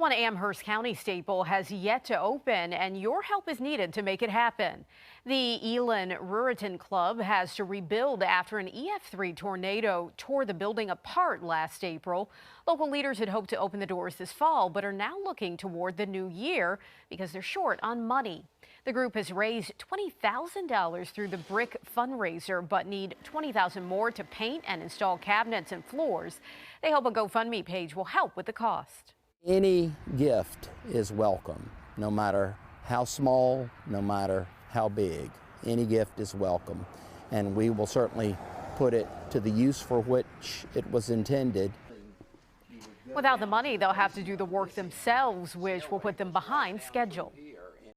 One Amherst County staple has yet to open, and your help is needed to make it happen. The Elin Ruritan Club has to rebuild after an EF3 tornado tore the building apart last April. Local leaders had hoped to open the doors this fall, but are now looking toward the new year because they're short on money. The group has raised $20,000 through the Brick fundraiser, but need $20,000 more to paint and install cabinets and floors. They hope a GoFundMe page will help with the cost. Any gift is welcome, no matter how small, no matter how big. Any gift is welcome, and we will certainly put it to the use for which it was intended. Without the money, they'll have to do the work themselves, which will put them behind schedule.